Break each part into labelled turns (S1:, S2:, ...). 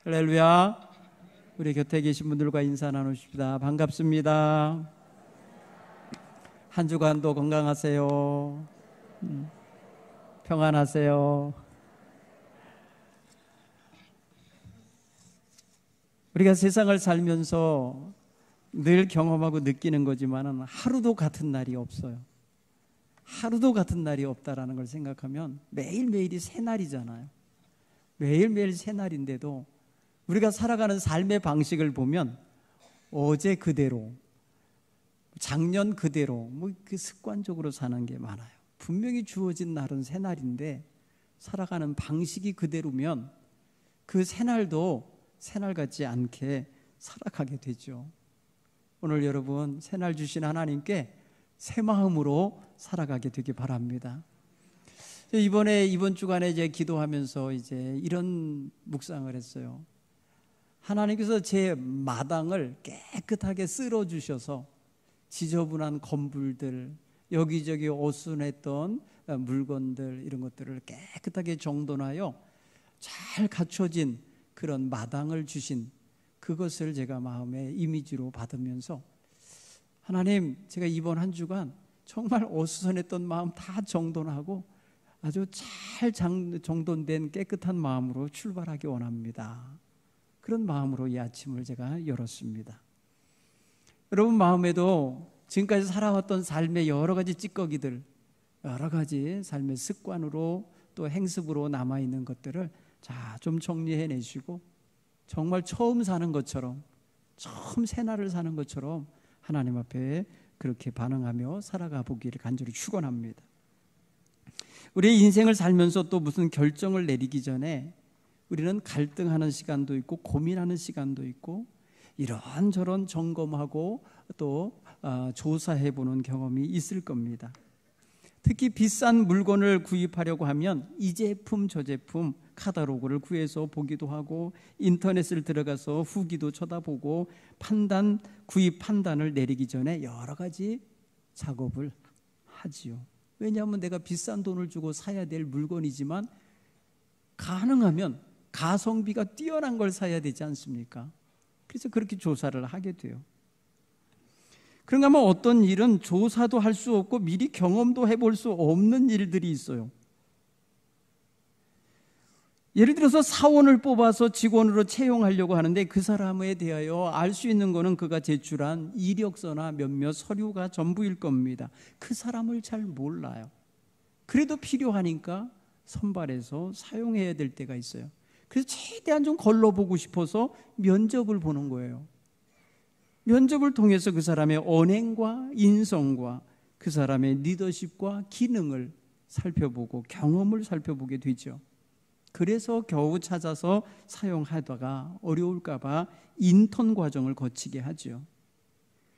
S1: 할렐루야. 우리 곁에 계신 분들과 인사 나누십시다. 반갑습니다. 한 주간도 건강하세요. 평안하세요. 우리가 세상을 살면서 늘 경험하고 느끼는 거지만 하루도 같은 날이 없어요. 하루도 같은 날이 없다라는 걸 생각하면 매일매일이 새날이잖아요. 매일매일 새날인데도 우리가 살아가는 삶의 방식을 보면 어제 그대로, 작년 그대로 그 습관적으로 사는 게 많아요. 분명히 주어진 날은 새날인데 살아가는 방식이 그대로면 그 새날도 새날 같지 않게 살아가게 되죠. 오늘 여러분 새날 주신 하나님께 새 마음으로 살아가게 되기 바랍니다. 이번 주간에 이제 기도하면서 이제 이런 묵상을 했어요. 하나님께서 제 마당을 깨끗하게 쓸어 주셔서 지저분한 건물들, 여기저기 어수선했던 물건들, 이런 것들을 깨끗하게 정돈하여 잘 갖춰진 그런 마당을 주신 그것을 제가 마음의 이미지로 받으면서 하나님, 제가 이번 한 주간 정말 어수선했던 마음 다 정돈하고 아주 잘 정돈된 깨끗한 마음으로 출발하기 원합니다. 그런 마음으로 이 아침을 제가 열었습니다. 여러분 마음에도 지금까지 살아왔던 삶의 여러 가지 찌꺼기들, 여러 가지 삶의 습관으로 또 행습으로 남아있는 것들을 좀 정리해내시고 정말 처음 사는 것처럼, 처음 새날을 사는 것처럼 하나님 앞에 그렇게 반응하며 살아가 보기를 간절히 축원합니다. 우리의 인생을 살면서 또 무슨 결정을 내리기 전에 우리는 갈등하는 시간도 있고 고민하는 시간도 있고 이런저런 점검하고 또 조사해보는 경험이 있을 겁니다. 특히 비싼 물건을 구입하려고 하면 이 제품 저 제품 카탈로그를 구해서 보기도 하고 인터넷을 들어가서 후기도 쳐다보고 구입 판단을 내리기 전에 여러 가지 작업을 하지요. 왜냐하면 내가 비싼 돈을 주고 사야 될 물건이지만 가능하면 가성비가 뛰어난 걸 사야 되지 않습니까? 그래서 그렇게 조사를 하게 돼요. 그런가 하면 어떤 일은 조사도 할 수 없고 미리 경험도 해볼 수 없는 일들이 있어요. 예를 들어서 사원을 뽑아서 직원으로 채용하려고 하는데 그 사람에 대하여 알 수 있는 거는 그가 제출한 이력서나 몇몇 서류가 전부일 겁니다. 그 사람을 잘 몰라요. 그래도 필요하니까 선발해서 사용해야 될 때가 있어요. 그래서 최대한 좀 걸러보고 싶어서 면접을 보는 거예요. 면접을 통해서 그 사람의 언행과 인성과 그 사람의 리더십과 기능을 살펴보고 경험을 살펴보게 되죠. 그래서 겨우 찾아서 사용하다가 어려울까 봐 인턴 과정을 거치게 하죠.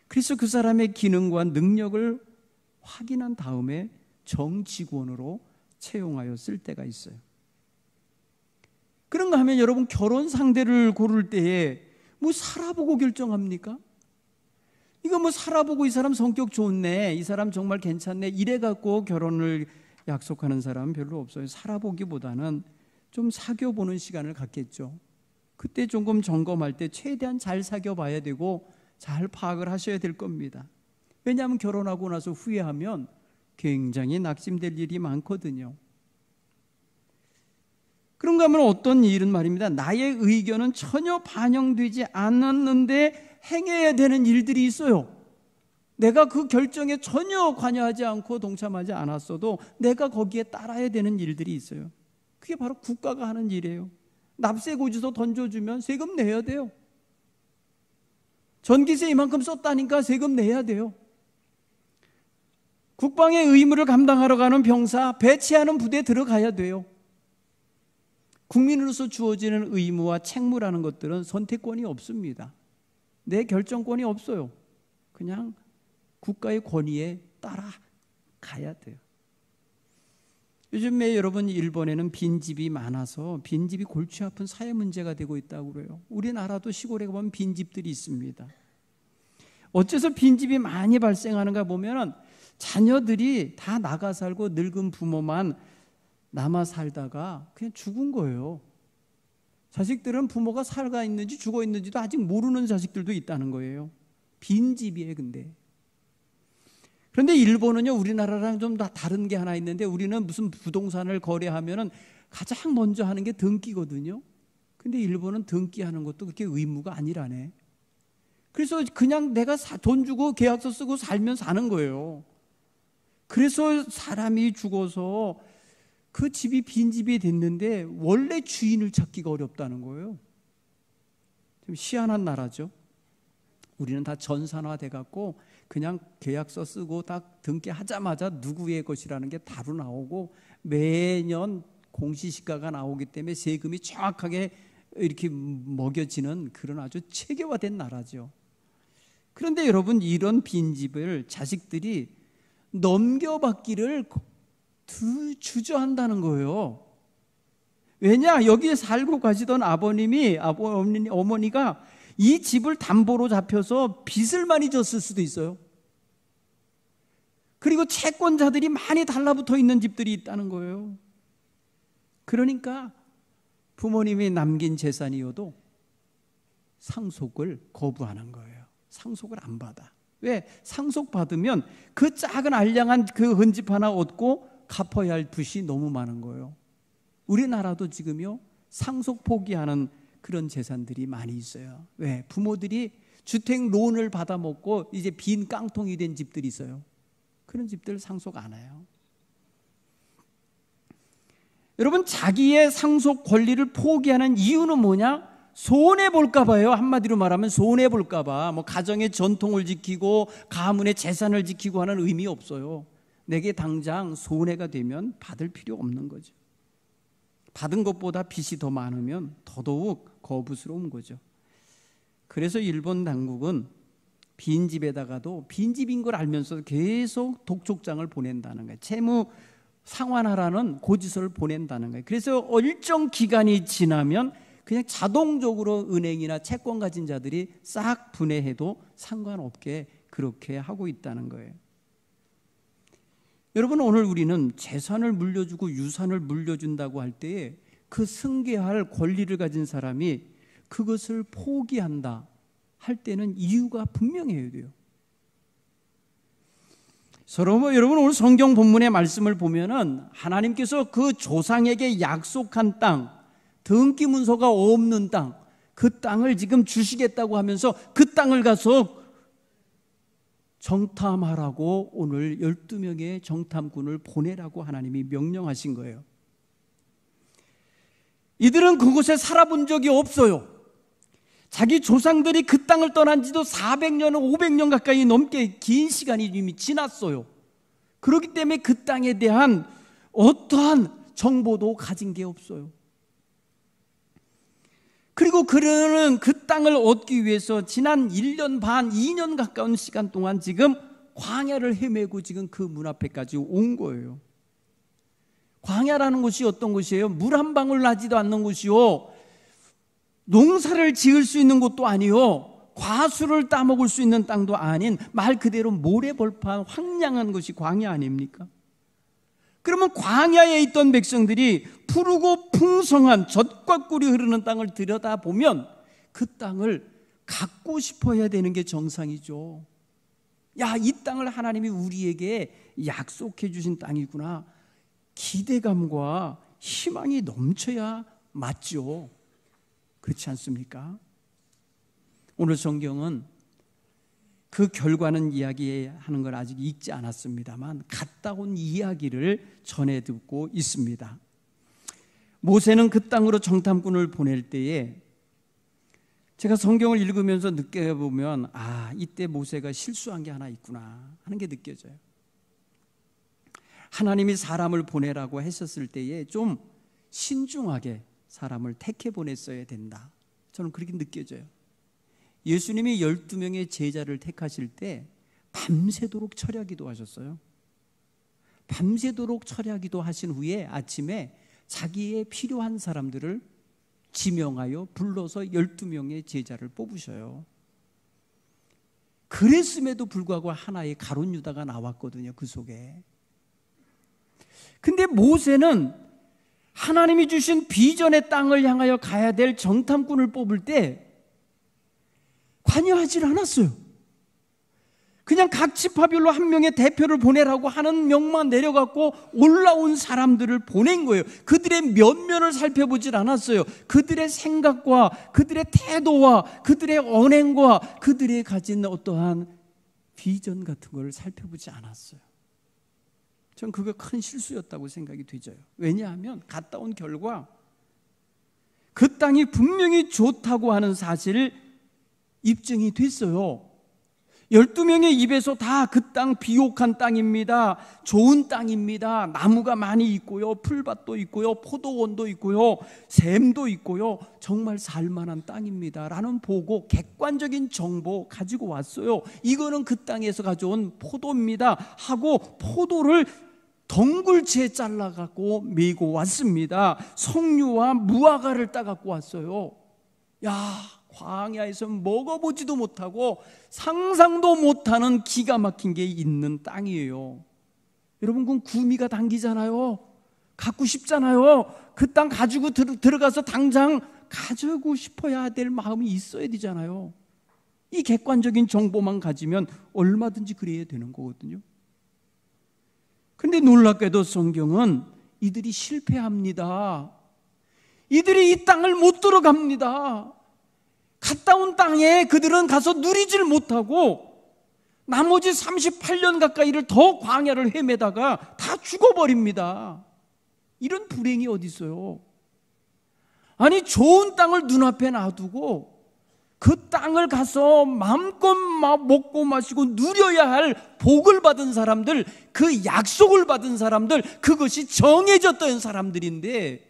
S1: 그래서 그 사람의 기능과 능력을 확인한 다음에 정직원으로 채용하여 쓸 때가 있어요. 그런가 하면 여러분 결혼 상대를 고를 때에 살아보고 결정합니까? 이거 살아보고 이 사람 성격 좋네, 이 사람 정말 괜찮네, 이래 갖고 결혼을 약속하는 사람은 별로 없어요. 살아보기보다는 좀 사귀어보는 시간을 갖겠죠. 그때 조금 점검할 때 최대한 잘 사귀어봐야 되고 잘 파악을 하셔야 될 겁니다. 왜냐하면 결혼하고 나서 후회하면 굉장히 낙심될 일이 많거든요. 그런가 하면 어떤 일은 말입니다. 나의 의견은 전혀 반영되지 않았는데 행해야 되는 일들이 있어요. 내가 그 결정에 전혀 관여하지 않고 동참하지 않았어도 내가 거기에 따라야 되는 일들이 있어요. 그게 바로 국가가 하는 일이에요. 납세고지서 던져주면 세금 내야 돼요. 전기세 이만큼 썼다니까 세금 내야 돼요. 국방의 의무를 감당하러 가는 병사, 배치하는 부대에 들어가야 돼요. 국민으로서 주어지는 의무와 책무라는 것들은 선택권이 없습니다. 내 결정권이 없어요. 그냥 국가의 권위에 따라가야 돼요. 요즘에 여러분 일본에는 빈집이 많아서 빈집이 골치 아픈 사회 문제가 되고 있다고 그래요. 우리나라도 시골에 가보면 빈집들이 있습니다. 어째서 빈집이 많이 발생하는가 보면 자녀들이 다 나가 살고 늙은 부모만 남아 살다가 그냥 죽은 거예요. 자식들은 부모가 살아 있는지 죽어 있는지도 아직 모르는 자식들도 있다는 거예요. 빈집이에요. 그런데 일본은요, 우리나라랑 좀 다른 게 하나 있는데, 우리는 무슨 부동산을 거래하면은 가장 먼저 하는 게 등기거든요. 근데 일본은 등기하는 것도 그렇게 의무가 아니라네. 그래서 그냥 내가 돈 주고 계약서 쓰고 살면 사는 거예요. 그래서 사람이 죽어서 그 집이 빈집이 됐는데 원래 주인을 찾기가 어렵다는 거예요. 좀 희한한 나라죠. 우리는 다 전산화돼 갖고 그냥 계약서 쓰고 딱 등기하자마자 누구의 것이라는 게 바로 나오고, 매년 공시시가가 나오기 때문에 세금이 정확하게 이렇게 먹여지는 그런 아주 체계화된 나라죠. 그런데 여러분, 이런 빈집을 자식들이 넘겨받기를 주저한다는 거예요. 왜냐? 여기에 살고 가시던 어머니가 이 집을 담보로 잡혀서 빚을 많이 졌을 수도 있어요. 그리고 채권자들이 많이 달라붙어 있는 집들이 있다는 거예요. 그러니까 부모님이 남긴 재산이어도 상속을 거부하는 거예요. 상속을 안 받아. 왜? 상속받으면 그 작은 알량한 그 헌집 하나 얻고 갚아야 할 빚이 너무 많은 거예요. 우리나라도 지금요, 상속 포기하는 그런 재산들이 많이 있어요. 왜? 부모들이 주택 론을 받아먹고 이제 빈 깡통이 된 집들이 있어요. 그런 집들 상속 안 해요. 여러분, 자기의 상속 권리를 포기하는 이유는 뭐냐? 손해볼까 봐요. 한마디로 말하면 손해볼까 봐. 뭐 가정의 전통을 지키고 가문의 재산을 지키고 하는 의미 없어요. 내게 당장 손해가 되면 받을 필요 없는 거죠. 받은 것보다 빚이 더 많으면 더더욱 거부스러운 거죠. 그래서 일본 당국은 빈집에다가도 빈집인 걸 알면서 계속 독촉장을 보낸다는 거예요. 채무 상환하라는 고지서를 보낸다는 거예요. 그래서 일정 기간이 지나면 그냥 자동적으로 은행이나 채권 가진 자들이 싹 분해해도 상관없게 그렇게 하고 있다는 거예요. 여러분, 오늘 우리는 재산을 물려주고 유산을 물려준다고 할 때에 그 승계할 권리를 가진 사람이 그것을 포기한다 할 때는 이유가 분명해야 돼요. 여러분, 오늘 성경 본문의 말씀을 보면은 하나님께서 그 조상에게 약속한 땅, 등기 문서가 없는 땅, 그 땅을 지금 주시겠다고 하면서 그 땅을 가서 정탐하라고 오늘 12명의 정탐꾼을 보내라고 하나님이 명령하신 거예요. 이들은 그곳에 살아본 적이 없어요. 자기 조상들이 그 땅을 떠난 지도 400년, 500년 가까이 넘게 긴 시간이 이미 지났어요. 그렇기 때문에 그 땅에 대한 어떠한 정보도 가진 게 없어요. 그리고 그는 그 땅을 얻기 위해서 지난 1년 반, 2년 가까운 시간 동안 지금 광야를 헤매고 지금 그 문 앞에까지 온 거예요. 광야라는 곳이 어떤 곳이에요? 물 한 방울 나지도 않는 곳이요, 농사를 지을 수 있는 곳도 아니요, 과수를 따먹을 수 있는 땅도 아닌 말 그대로 모래벌판 황량한 곳이 광야 아닙니까? 그러면 광야에 있던 백성들이 푸르고 풍성한 젖과 꿀이 흐르는 땅을 들여다보면 그 땅을 갖고 싶어야 되는 게 정상이죠. 야, 이 땅을 하나님이 우리에게 약속해 주신 땅이구나. 기대감과 희망이 넘쳐야 맞죠. 그렇지 않습니까? 오늘 성경은 그 결과는 이야기하는 걸 아직 읽지 않았습니다만 갔다 온 이야기를 전해 듣고 있습니다. 모세는 그 땅으로 정탐꾼을 보낼 때에 제가 성경을 읽으면서 느껴보면 이때 모세가 실수한 게 하나 있구나 하는 게 느껴져요. 하나님이 사람을 보내라고 했었을 때에 좀 신중하게 사람을 택해 보냈어야 된다. 저는 그렇게 느껴져요. 예수님이 12명의 제자를 택하실 때 밤새도록 철야기도 하셨어요. 밤새도록 철야기도 하신 후에 아침에 자기의 필요한 사람들을 지명하여 불러서 12명의 제자를 뽑으셔요. 그랬음에도 불구하고 하나의 가룟 유다가 나왔거든요. 그 속에. 근데 모세는 하나님이 주신 비전의 땅을 향하여 가야 될 정탐꾼을 뽑을 때 관여하지 않았어요. 그냥 각 지파별로 한 명의 대표를 보내라고 하는 명만 내려갖고 올라온 사람들을 보낸 거예요. 그들의 면면을 살펴보질 않았어요. 그들의 생각과 그들의 태도와 그들의 언행과 그들의 가진 어떠한 비전 같은 걸 살펴보지 않았어요. 전 그게 큰 실수였다고 생각이 되죠. 왜냐하면 갔다 온 결과 그 땅이 분명히 좋다고 하는 사실을 입증이 됐어요. 12명의 입에서 다 그 땅 비옥한 땅입니다. 좋은 땅입니다. 나무가 많이 있고요. 풀밭도 있고요. 포도원도 있고요. 샘도 있고요. 정말 살만한 땅입니다. 라는 보고 객관적인 정보 가지고 왔어요. 이거는 그 땅에서 가져온 포도입니다. 하고 포도를 덩굴채 잘라갖고 메고 왔습니다. 석류와 무화과를 따갖고 왔어요. 야, 광야에서 먹어보지도 못하고 상상도 못하는 기가 막힌 게 있는 땅이에요. 여러분, 그건 구미가 당기잖아요. 갖고 싶잖아요. 그 땅 가지고 들어가서 당장 가지고 싶어야 될 마음이 있어야 되잖아요. 이 객관적인 정보만 가지면 얼마든지 그래야 되는 거거든요. 근데 놀랍게도 성경은 이들이 실패합니다. 이들이 이 땅을 못 들어갑니다. 갔다 온 땅에 그들은 가서 누리질 못하고 나머지 38년 가까이를 더 광야를 헤매다가 다 죽어버립니다. 이런 불행이 어디 있어요? 아니, 좋은 땅을 눈앞에 놔두고 그 땅을 가서 마음껏 먹고 마시고 누려야 할 복을 받은 사람들, 그 약속을 받은 사람들, 그것이 정해졌던 사람들인데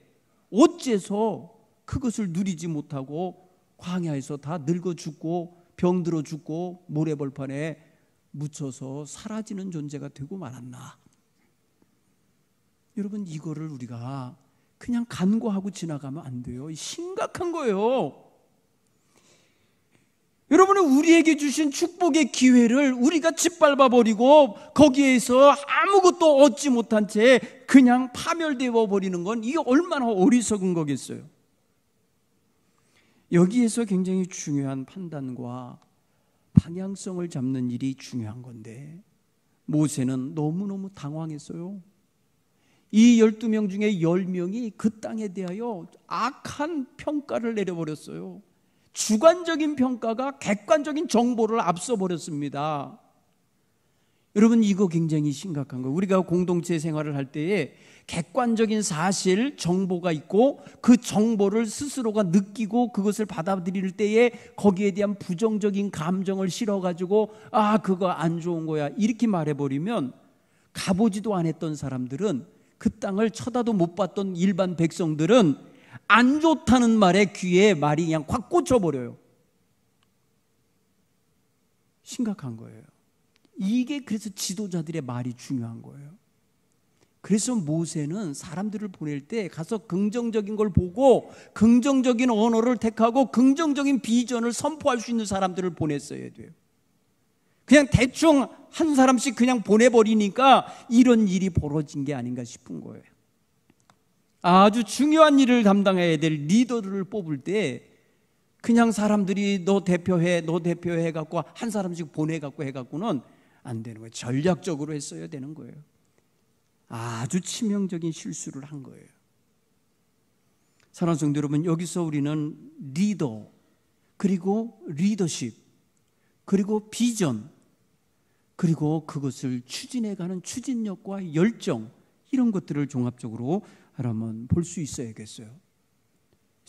S1: 어째서 그것을 누리지 못하고 광야에서 다 늙어 죽고 병들어 죽고 모래벌판에 묻혀서 사라지는 존재가 되고 말았나? 여러분, 이거를 우리가 그냥 간과하고 지나가면 안 돼요. 심각한 거예요. 여러분은 우리에게 주신 축복의 기회를 우리가 짓밟아 버리고 거기에서 아무것도 얻지 못한 채 그냥 파멸되어 버리는 건 이게 얼마나 어리석은 거겠어요. 여기에서 굉장히 중요한 판단과 방향성을 잡는 일이 중요한 건데 모세는 너무너무 당황했어요. 이 12명 중에 10명이 그 땅에 대하여 악한 평가를 내려버렸어요. 주관적인 평가가 객관적인 정보를 앞서버렸습니다. 여러분, 이거 굉장히 심각한 거예요. 우리가 공동체 생활을 할 때에 객관적인 사실, 정보가 있고 그 정보를 스스로가 느끼고 그것을 받아들일 때에 거기에 대한 부정적인 감정을 실어가지고 아, 그거 안 좋은 거야 이렇게 말해버리면 가보지도 않았던 사람들은, 그 땅을 쳐다도 못 봤던 일반 백성들은 안 좋다는 말에 귀에 말이 그냥 확 꽂혀버려요. 심각한 거예요. 이게 그래서 지도자들의 말이 중요한 거예요. 그래서 모세는 사람들을 보낼 때 가서 긍정적인 걸 보고 긍정적인 언어를 택하고 긍정적인 비전을 선포할 수 있는 사람들을 보냈어야 돼요. 그냥 대충 한 사람씩 그냥 보내버리니까 이런 일이 벌어진 게 아닌가 싶은 거예요. 아주 중요한 일을 담당해야 될 리더들을 뽑을 때 그냥 사람들이 너 대표해 갖고 한 사람씩 보내 갖고 해 갖고는 안 되는 거예요. 전략적으로 했어야 되는 거예요. 아주 치명적인 실수를 한 거예요. 사랑하는 성도 여러분, 여기서 우리는 리더, 그리고 리더십, 그리고 비전, 그리고 그것을 추진해가는 추진력과 열정, 이런 것들을 종합적으로 한번 볼 수 있어야겠어요.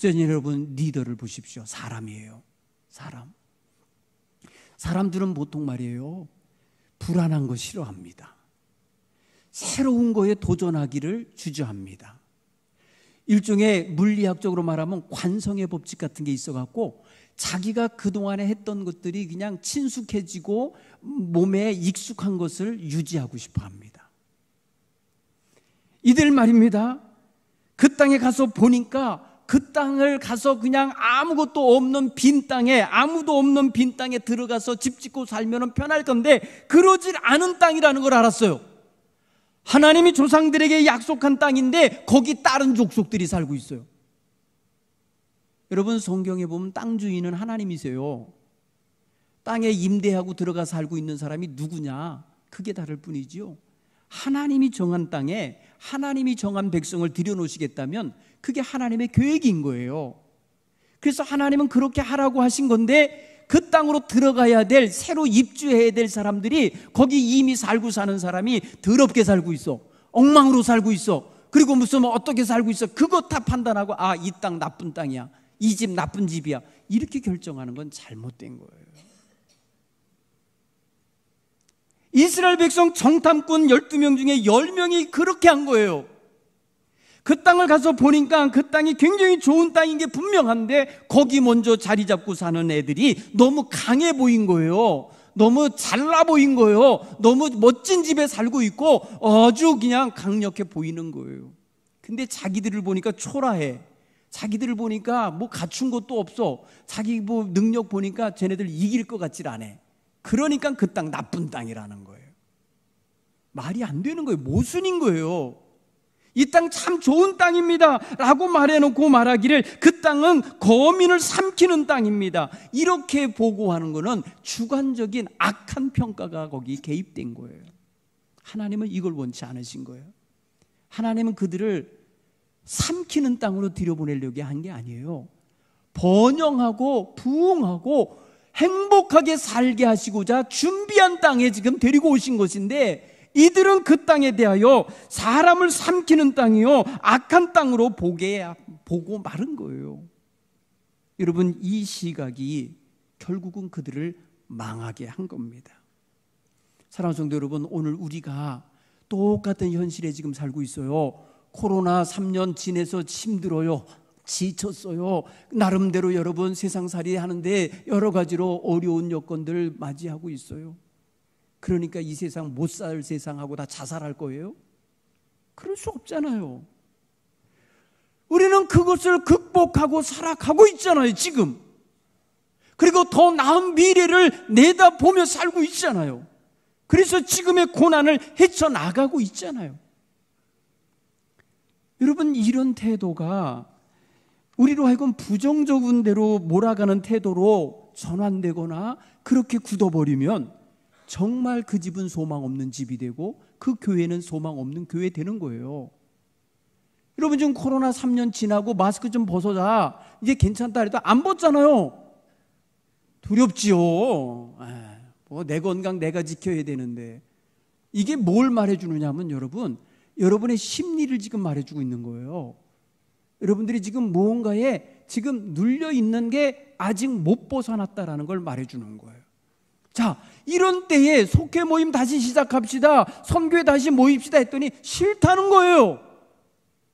S1: 그래서 여러분, 리더를 보십시오. 사람이에요. 사람들은 보통 말이에요, 불안한 거 싫어합니다. 새로운 거에 도전하기를 주저합니다. 일종의 물리학적으로 말하면 관성의 법칙 같은 게 있어갖고 자기가 그동안에 했던 것들이 그냥 친숙해지고 몸에 익숙한 것을 유지하고 싶어 합니다. 이들 말입니다, 그 땅에 가서 보니까 그 땅을 가서 그냥 아무것도 없는 빈 땅에, 아무도 없는 빈 땅에 들어가서 집 짓고 살면 편할 건데 그러질 않은 땅이라는 걸 알았어요. 하나님이 조상들에게 약속한 땅인데 거기 다른 족속들이 살고 있어요. 여러분, 성경에 보면 땅 주인은 하나님이세요. 땅에 임대하고 들어가 살고 있는 사람이 누구냐? 그게 다를 뿐이지요. 하나님이 정한 땅에 하나님이 정한 백성을 들여놓으시겠다면 그게 하나님의 계획인 거예요. 그래서 하나님은 그렇게 하라고 하신 건데 그 땅으로 들어가야 될, 새로 입주해야 될 사람들이 거기 이미 살고 사는 사람이 더럽게 살고 있어, 엉망으로 살고 있어, 그리고 무슨 어떻게 살고 있어, 그거 다 판단하고 아, 이 땅 나쁜 땅이야, 이 집 나쁜 집이야, 이렇게 결정하는 건 잘못된 거예요. 이스라엘 백성 정탐꾼 12명 중에 10명이 그렇게 한 거예요. 그 땅을 가서 보니까 그 땅이 굉장히 좋은 땅인 게 분명한데 거기 먼저 자리 잡고 사는 애들이 너무 강해 보인 거예요. 너무 잘나 보인 거예요. 너무 멋진 집에 살고 있고 아주 그냥 강력해 보이는 거예요. 근데 자기들을 보니까 초라해. 자기들을 보니까 뭐 갖춘 것도 없어. 자기 뭐 능력 보니까 쟤네들 이길 것 같질 않아. 그러니까 그 땅 나쁜 땅이라는 거예요. 말이 안 되는 거예요. 모순인 거예요. 이 땅 참 좋은 땅입니다 라고 말해놓고 말하기를 그 땅은 거민을 삼키는 땅입니다, 이렇게 보고하는 것은 주관적인 악한 평가가 거기 개입된 거예요. 하나님은 이걸 원치 않으신 거예요. 하나님은 그들을 삼키는 땅으로 들여보내려고 한 게 아니에요. 번영하고 부흥하고 행복하게 살게 하시고자 준비한 땅에 지금 데리고 오신 것인데 이들은 그 땅에 대하여 사람을 삼키는 땅이요 악한 땅으로 보고 마른 거예요. 여러분, 이 시각이 결국은 그들을 망하게 한 겁니다. 사랑하는 성도 여러분, 오늘 우리가 똑같은 현실에 지금 살고 있어요. 코로나 3년 지내서 힘들어요. 지쳤어요. 나름대로 여러분 세상살이 하는데 여러 가지로 어려운 여건들 맞이하고 있어요. 그러니까 이 세상 못 살 세상하고 다 자살할 거예요? 그럴 수 없잖아요. 우리는 그것을 극복하고 살아가고 있잖아요, 지금. 그리고 더 나은 미래를 내다보며 살고 있잖아요. 그래서 지금의 고난을 헤쳐나가고 있잖아요. 여러분, 이런 태도가 우리로 하여금 부정적인 대로 몰아가는 태도로 전환되거나 그렇게 굳어버리면 정말 그 집은 소망 없는 집이 되고 그 교회는 소망 없는 교회 되는 거예요. 여러분, 지금 코로나 3년 지나고 마스크 좀 벗어자, 이제 괜찮다 해도 안 벗잖아요. 두렵지요. 뭐 내 건강 내가 지켜야 되는데. 이게 뭘 말해주느냐면 여러분, 여러분의 심리를 지금 말해주고 있는 거예요. 여러분들이 지금 무언가에 지금 눌려있는 게 아직 못 벗어났다라는 걸 말해주는 거예요. 자, 이런 때에 속회 모임 다시 시작합시다, 선교회 다시 모입시다 했더니 싫다는 거예요.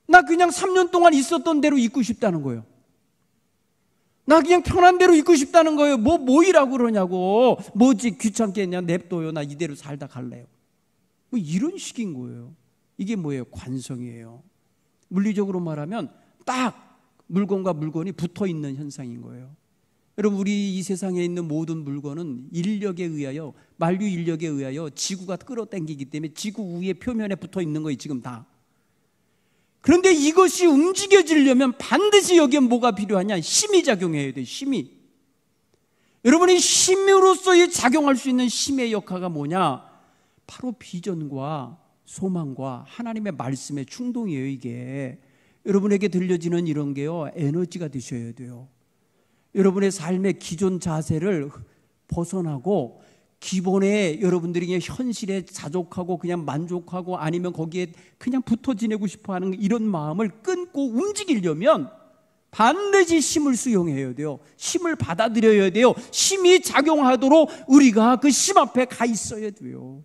S1: 나 그냥 3년 동안 있었던 대로 있고 싶다는 거예요. 나 그냥 편한 대로 있고 싶다는 거예요. 뭐 모이라고 그러냐고. 뭐지 귀찮겠냐, 냅둬요, 나 이대로 살다 갈래요. 뭐 이런 식인 거예요. 이게 뭐예요? 관성이에요. 물리적으로 말하면 딱 물건과 물건이 붙어있는 현상인 거예요. 여러분, 우리 이 세상에 있는 모든 물건은 인력에 의하여, 만류 인력에 의하여 지구가 끌어당기기 때문에 지구 위에 표면에 붙어 있는 거예요, 지금 다. 그런데 이것이 움직여지려면 반드시 여기에 뭐가 필요하냐? 힘이 작용해야 돼요, 힘이. 여러분이 힘으로써 작용할 수 있는 힘의 역할이 뭐냐? 바로 비전과 소망과 하나님의 말씀의 충동이에요, 이게. 여러분에게 들려지는 이런 게요, 에너지가 되셔야 돼요. 여러분의 삶의 기존 자세를 벗어나고 기본에 여러분들이 현실에 자족하고 그냥 만족하고 아니면 거기에 그냥 붙어 지내고 싶어 하는 이런 마음을 끊고 움직이려면 반드시 힘을 수용해야 돼요. 힘을 받아들여야 돼요. 힘이 작용하도록 우리가 그 힘 앞에 가 있어야 돼요.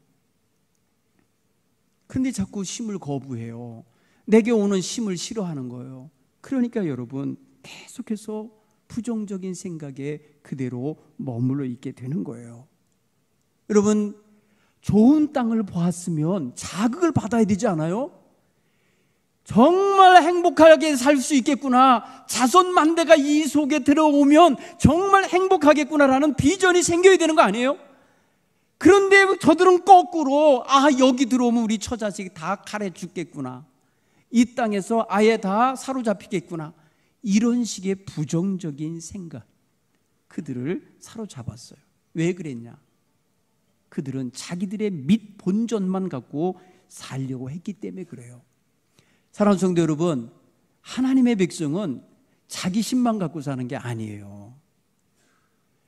S1: 그런데 자꾸 힘을 거부해요. 내게 오는 힘을 싫어하는 거예요. 그러니까 여러분, 계속해서 부정적인 생각에 그대로 머물러 있게 되는 거예요. 여러분, 좋은 땅을 보았으면 자극을 받아야 되지 않아요? 정말 행복하게 살 수 있겠구나, 자손만대가 이 속에 들어오면 정말 행복하겠구나라는 비전이 생겨야 되는 거 아니에요? 그런데 저들은 거꾸로 여기 들어오면 우리 처자식이 다 칼에 죽겠구나, 이 땅에서 아예 다 사로잡히겠구나, 이런 식의 부정적인 생각, 그들을 사로잡았어요. 왜 그랬냐? 그들은 자기들의 밑 본전만 갖고 살려고 했기 때문에 그래요. 사랑하는 성도 여러분, 하나님의 백성은 자기심만 갖고 사는 게 아니에요.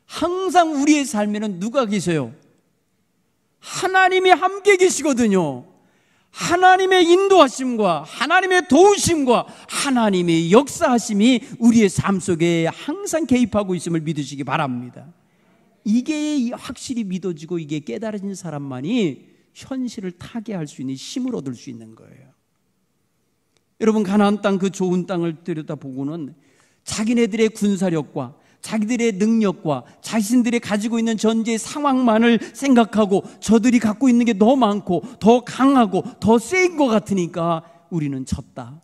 S1: 항상 우리의 삶에는 누가 계세요? 하나님이 함께 계시거든요. 하나님의 인도하심과 하나님의 도우심과 하나님의 역사하심이 우리의 삶 속에 항상 개입하고 있음을 믿으시기 바랍니다. 이게 확실히 믿어지고 이게 깨달아진 사람만이 현실을 타개할 수 있는 힘을 얻을 수 있는 거예요. 여러분, 가나안 땅, 그 좋은 땅을 들여다보고는 자기네들의 군사력과 자기들의 능력과 자신들이 가지고 있는 전제의 상황만을 생각하고 저들이 갖고 있는 게 더 많고 더 강하고 더 센 것 같으니까 우리는 졌다,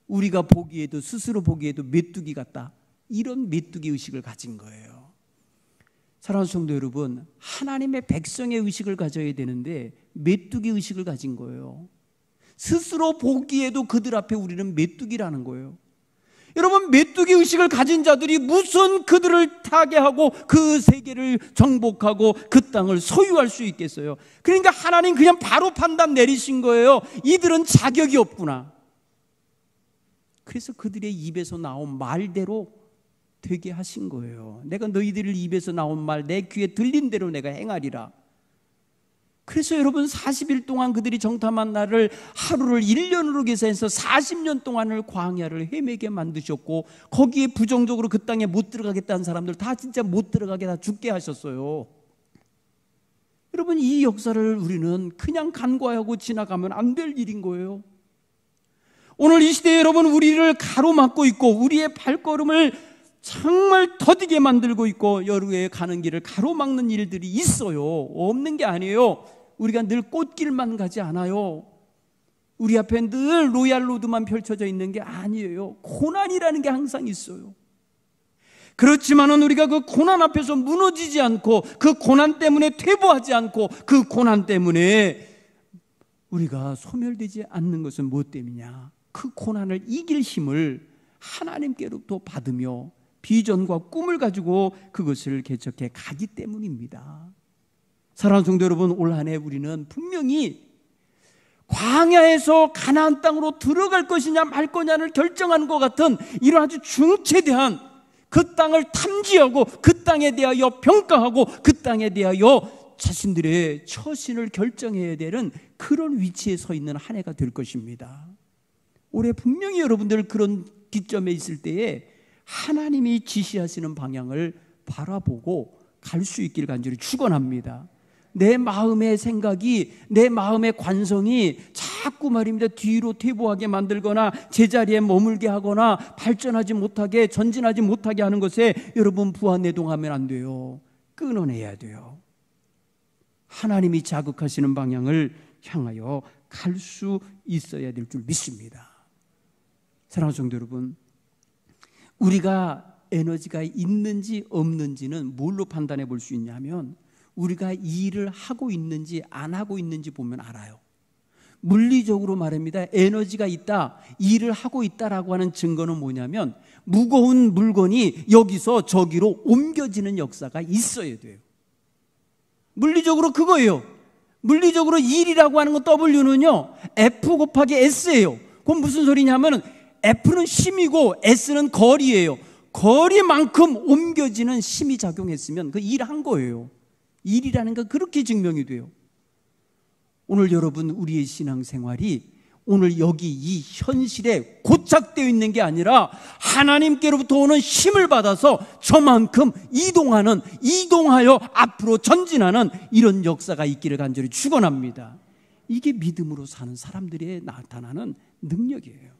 S1: 우리가 보기에도, 스스로 보기에도 메뚜기 같다, 이런 메뚜기 의식을 가진 거예요. 사랑하는 성도 여러분, 하나님의 백성의 의식을 가져야 되는데 메뚜기 의식을 가진 거예요. 스스로 보기에도 그들 앞에 우리는 메뚜기라는 거예요. 여러분, 메뚜기 의식을 가진 자들이 무슨 그들을 타개하고 그 세계를 정복하고 그 땅을 소유할 수 있겠어요? 그러니까 하나님 그냥 바로 판단 내리신 거예요. 이들은 자격이 없구나. 그래서 그들의 입에서 나온 말대로 되게 하신 거예요. 내가 너희들 입에서 나온 말 내 귀에 들린 대로 내가 행하리라. 그래서 여러분, 40일 동안 그들이 정탐한 날을 하루를 1년으로 계산해서 40년 동안을 광야를 헤매게 만드셨고, 거기에 부정적으로 그 땅에 못 들어가겠다는 사람들 다 진짜 못 들어가게 다 죽게 하셨어요. 여러분, 이 역사를 우리는 그냥 간과하고 지나가면 안 될 일인 거예요. 오늘 이 시대에 여러분, 우리를 가로막고 있고 우리의 발걸음을 정말 더디게 만들고 있고 여루에 가는 길을 가로막는 일들이 있어요. 없는 게 아니에요. 우리가 늘 꽃길만 가지 않아요. 우리 앞에 늘 로얄 로드만 펼쳐져 있는 게 아니에요. 고난이라는 게 항상 있어요. 그렇지만은 우리가 그 고난 앞에서 무너지지 않고 그 고난 때문에 퇴보하지 않고 그 고난 때문에 우리가 소멸되지 않는 것은 무엇 때문이냐? 그 고난을 이길 힘을 하나님께로부터 받으며 비전과 꿈을 가지고 그것을 개척해 가기 때문입니다. 사랑하는 성도 여러분, 올 한 해 우리는 분명히 광야에서 가나안 땅으로 들어갈 것이냐 말 거냐를 결정하는 것 같은 이런 아주 중체대한 그 땅을 탐지하고 그 땅에 대하여 평가하고 그 땅에 대하여 자신들의 처신을 결정해야 되는 그런 위치에 서 있는 한 해가 될 것입니다. 올해 분명히 여러분들 그런 기점에 있을 때에 하나님이 지시하시는 방향을 바라보고 갈 수 있기를 간절히 축원합니다. 내 마음의 생각이, 내 마음의 관성이 자꾸 말입니다 뒤로 퇴보하게 만들거나 제자리에 머물게 하거나 발전하지 못하게, 전진하지 못하게 하는 것에 여러분 부안내동하면 안 돼요. 끊어내야 돼요. 하나님이 자극하시는 방향을 향하여 갈 수 있어야 될 줄 믿습니다. 사랑하는 성도 여러분, 우리가 에너지가 있는지 없는지는 뭘로 판단해 볼 수 있냐면 우리가 이 일을 하고 있는지 안 하고 있는지 보면 알아요. 물리적으로 말합니다. 에너지가 있다, 일을 하고 있다라고 하는 증거는 뭐냐면 무거운 물건이 여기서 저기로 옮겨지는 역사가 있어야 돼요. 물리적으로 그거예요. 물리적으로 일이라고 하는 건 W는요 F 곱하기 S예요. 그건 무슨 소리냐면 F는 힘이고 S는 거리예요. 거리만큼 옮겨지는 힘이 작용했으면 그 일한 거예요. 일이라는 건 그렇게 증명이 돼요. 오늘 여러분, 우리의 신앙생활이 오늘 여기 이 현실에 고착되어 있는 게 아니라 하나님께로부터 오는 힘을 받아서 저만큼 이동하여 앞으로 전진하는 이런 역사가 있기를 간절히 축원합니다. 이게 믿음으로 사는 사람들의 나타나는 능력이에요.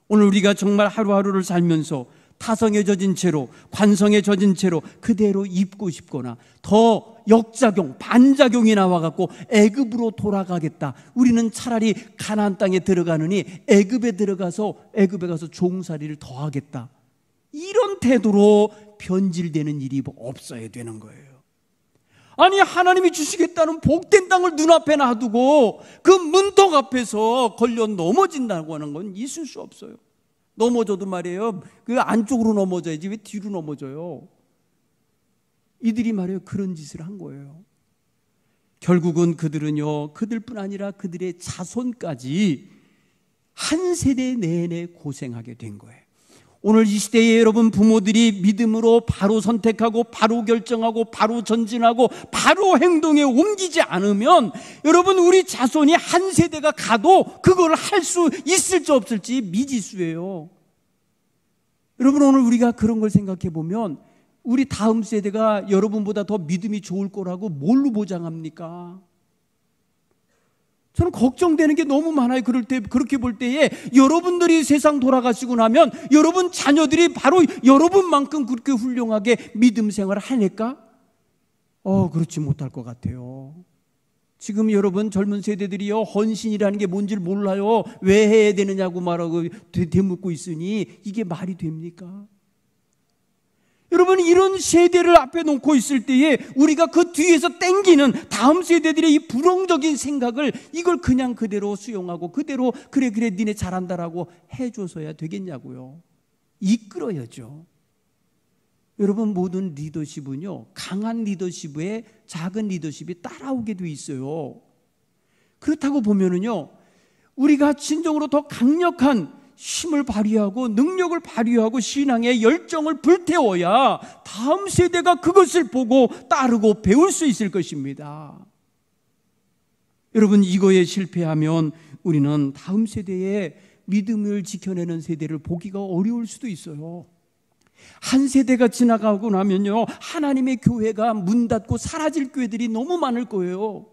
S1: 오늘 우리가 정말 하루하루를 살면서 타성에 젖은 채로, 관성에 젖은 채로 그대로 입고 싶거나 더 역작용, 반작용이 나와갖고 애굽으로 돌아가겠다, 우리는 차라리 가나안 땅에 들어가느니 애굽에 가서 종살이를 더 하겠다, 이런 태도로 변질되는 일이 없어야 되는 거예요. 아니, 하나님이 주시겠다는 복된 땅을 눈앞에 놔두고 그 문턱 앞에서 걸려 넘어진다고 하는 건 있을 수 없어요. 넘어져도 말이에요, 그 안쪽으로 넘어져야지 왜 뒤로 넘어져요? 이들이 말이에요, 그런 짓을 한 거예요. 결국은 그들은요, 그들뿐 아니라 그들의 자손까지 한 세대 내내 고생하게 된 거예요. 오늘 이 시대에 여러분, 부모들이 믿음으로 바로 선택하고 바로 결정하고 바로 전진하고 바로 행동에 옮기지 않으면 여러분, 우리 자손이 한 세대가 가도 그걸 할 수 있을지 없을지 미지수예요. 여러분, 오늘 우리가 그런 걸 생각해 보면 우리 다음 세대가 여러분보다 더 믿음이 좋을 거라고 뭘로 보장합니까? 저는 걱정되는 게 너무 많아요. 그렇게 볼 때에 여러분들이 세상 돌아가시고 나면 여러분 자녀들이 바로 여러분만큼 그렇게 훌륭하게 믿음 생활을 하니까? 그렇지 못할 것 같아요. 지금 여러분 젊은 세대들이요, 헌신이라는 게 뭔지를 몰라요. 왜 해야 되느냐고 말하고 되묻고 있으니 이게 말이 됩니까? 여러분, 이런 세대를 앞에 놓고 있을 때에 우리가 그 뒤에서 땡기는 다음 세대들의 이 부정적인 생각을 이걸 그냥 그대로 수용하고 그대로 그래 니네 잘한다라고 해줘서야 되겠냐고요. 이끌어야죠. 여러분, 모든 리더십은요, 강한 리더십에 작은 리더십이 따라오게 돼 있어요. 그렇다고 보면은요, 우리가 진정으로 더 강력한 힘을 발휘하고 능력을 발휘하고 신앙의 열정을 불태워야 다음 세대가 그것을 보고 따르고 배울 수 있을 것입니다. 여러분, 이거에 실패하면 우리는 다음 세대의 믿음을 지켜내는 세대를 보기가 어려울 수도 있어요. 한 세대가 지나가고 나면요, 하나님의 교회가 문 닫고 사라질 교회들이 너무 많을 거예요.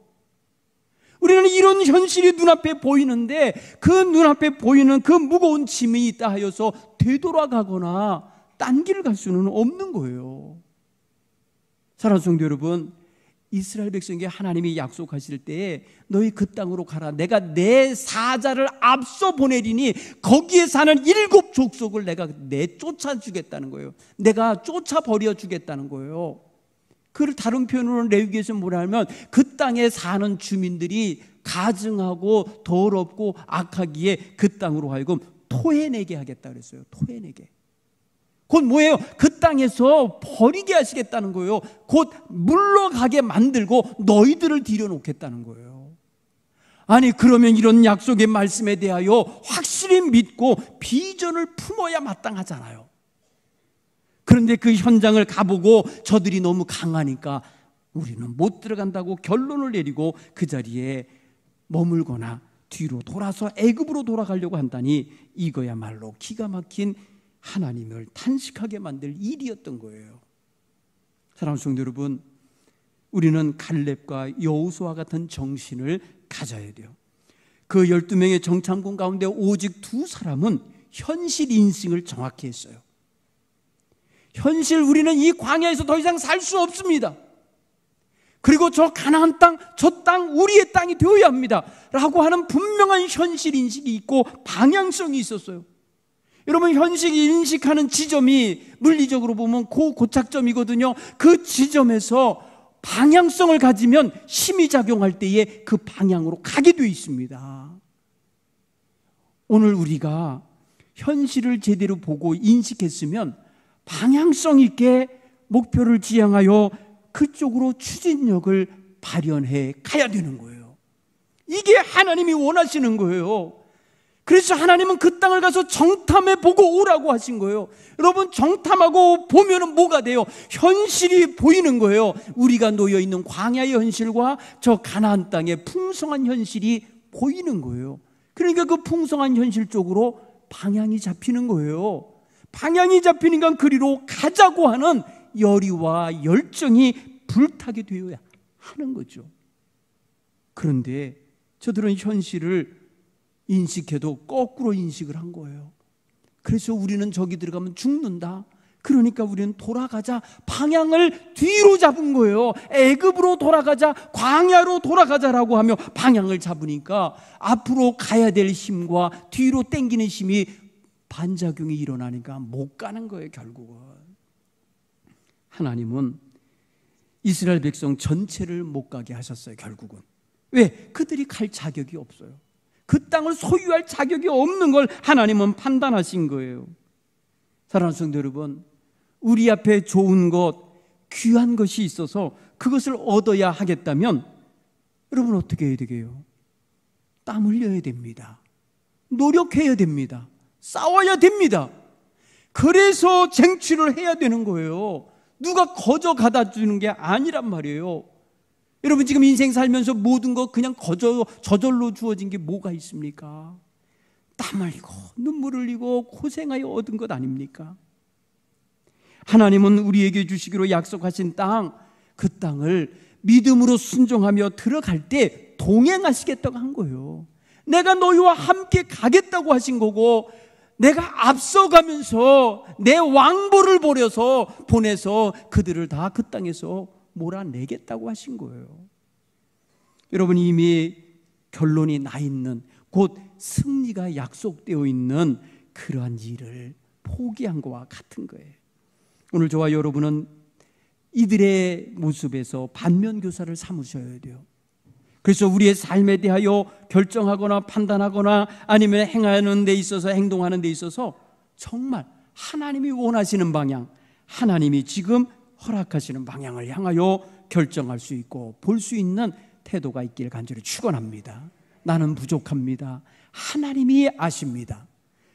S1: 우리는 이런 현실이 눈앞에 보이는데 그 눈앞에 보이는 그 무거운 짐이 있다 하여서 되돌아가거나 딴 길을 갈 수는 없는 거예요. 사랑하는 성도 여러분, 이스라엘 백성에게 하나님이 약속하실 때에 너희 그 땅으로 가라, 내가 내 사자를 앞서 보내리니 거기에 사는 7 족속을 내가 내쫓아 주겠다는 거예요. 내가 쫓아버려 주겠다는 거예요. 그를 다른 표현으로는 레위기에서 뭐라 하면 그 땅에 사는 주민들이 가증하고 더럽고 악하기에 그 땅으로 하여금 토해내게 하겠다 그랬어요. 토해내게. 곧 뭐예요? 그 땅에서 버리게 하시겠다는 거예요. 곧 물러가게 만들고 너희들을 들여놓겠다는 거예요. 아니, 그러면 이런 약속의 말씀에 대하여 확실히 믿고 비전을 품어야 마땅하잖아요. 그런데 그 현장을 가보고 저들이 너무 강하니까 우리는 못 들어간다고 결론을 내리고 그 자리에 머물거나 뒤로 돌아서 애굽으로 돌아가려고 한다니 이거야말로 기가 막힌 하나님을 탄식하게 만들 일이었던 거예요. 사랑하는 성도 여러분, 우리는 갈렙과 여호수아 같은 정신을 가져야 돼요. 그 12명의 정탐꾼 가운데 오직 2사람은 현실 인식을 정확히 했어요. 현실, 우리는 이 광야에서 더 이상 살 수 없습니다. 그리고 저 가나안 땅, 저 땅 우리의 땅이 되어야 합니다 라고 하는 분명한 현실 인식이 있고 방향성이 있었어요. 여러분, 현실 인식하는 지점이 물리적으로 보면 고착점이거든요. 그 지점에서 방향성을 가지면 힘이 작용할 때에 그 방향으로 가게 되어 있습니다. 오늘 우리가 현실을 제대로 보고 인식했으면 방향성 있게 목표를 지향하여 그쪽으로 추진력을 발현해 가야 되는 거예요. 이게 하나님이 원하시는 거예요. 그래서 하나님은 그 땅을 가서 정탐해 보고 오라고 하신 거예요. 여러분, 정탐하고 보면은 뭐가 돼요? 현실이 보이는 거예요. 우리가 놓여 있는 광야의 현실과 저 가나안 땅의 풍성한 현실이 보이는 거예요. 그러니까 그 풍성한 현실 쪽으로 방향이 잡히는 거예요. 방향이 잡히니까 그리로 가자고 하는 열의와 열정이 불타게 되어야 하는 거죠. 그런데 저들은 현실을 인식해도 거꾸로 인식을 한 거예요. 그래서 우리는 저기 들어가면 죽는다. 그러니까 우리는 돌아가자. 방향을 뒤로 잡은 거예요. 애굽으로 돌아가자, 광야로 돌아가자라고 하며 방향을 잡으니까 앞으로 가야 될 힘과 뒤로 당기는 힘이 반작용이 일어나니까 못 가는 거예요. 결국은 하나님은 이스라엘 백성 전체를 못 가게 하셨어요. 결국은. 왜? 그들이 갈 자격이 없어요. 그 땅을 소유할 자격이 없는 걸 하나님은 판단하신 거예요. 사랑하는 성도 여러분, 우리 앞에 좋은 것, 귀한 것이 있어서 그것을 얻어야 하겠다면 여러분 어떻게 해야 되게요? 땀 흘려야 됩니다. 노력해야 됩니다. 싸워야 됩니다. 그래서 쟁취를 해야 되는 거예요. 누가 거저 가다 주는 게 아니란 말이에요. 여러분 지금 인생 살면서 모든 거 그냥 저절로 주어진 게 뭐가 있습니까? 땀 흘리고 눈물 흘리고 고생하여 얻은 것 아닙니까? 하나님은 우리에게 주시기로 약속하신 땅, 그 땅을 믿음으로 순종하며 들어갈 때 동행하시겠다고 한 거예요. 내가 너희와 함께 가겠다고 하신 거고, 내가 앞서가면서 내 왕보를 보내서 그들을 다 그 땅에서 몰아내겠다고 하신 거예요. 여러분 이미 결론이 나 있는, 곧 승리가 약속되어 있는 그러한 일을 포기한 것과 같은 거예요. 오늘 저와 여러분은 이들의 모습에서 반면교사를 삼으셔야 돼요. 그래서 우리의 삶에 대하여 결정하거나 판단하거나 아니면 행하는 데 있어서, 행동하는 데 있어서 정말 하나님이 원하시는 방향, 하나님이 지금 허락하시는 방향을 향하여 결정할 수 있고 볼 수 있는 태도가 있기를 간절히 축원합니다. 나는 부족합니다. 하나님이 아십니다.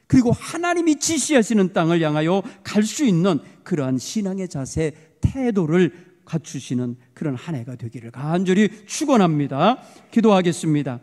S1: 그리고 하나님이 지시하시는 땅을 향하여 갈 수 있는 그러한 신앙의 자세, 태도를 갖추시는 그런 한 해가 되기를 간절히 축원합니다. 기도하겠습니다.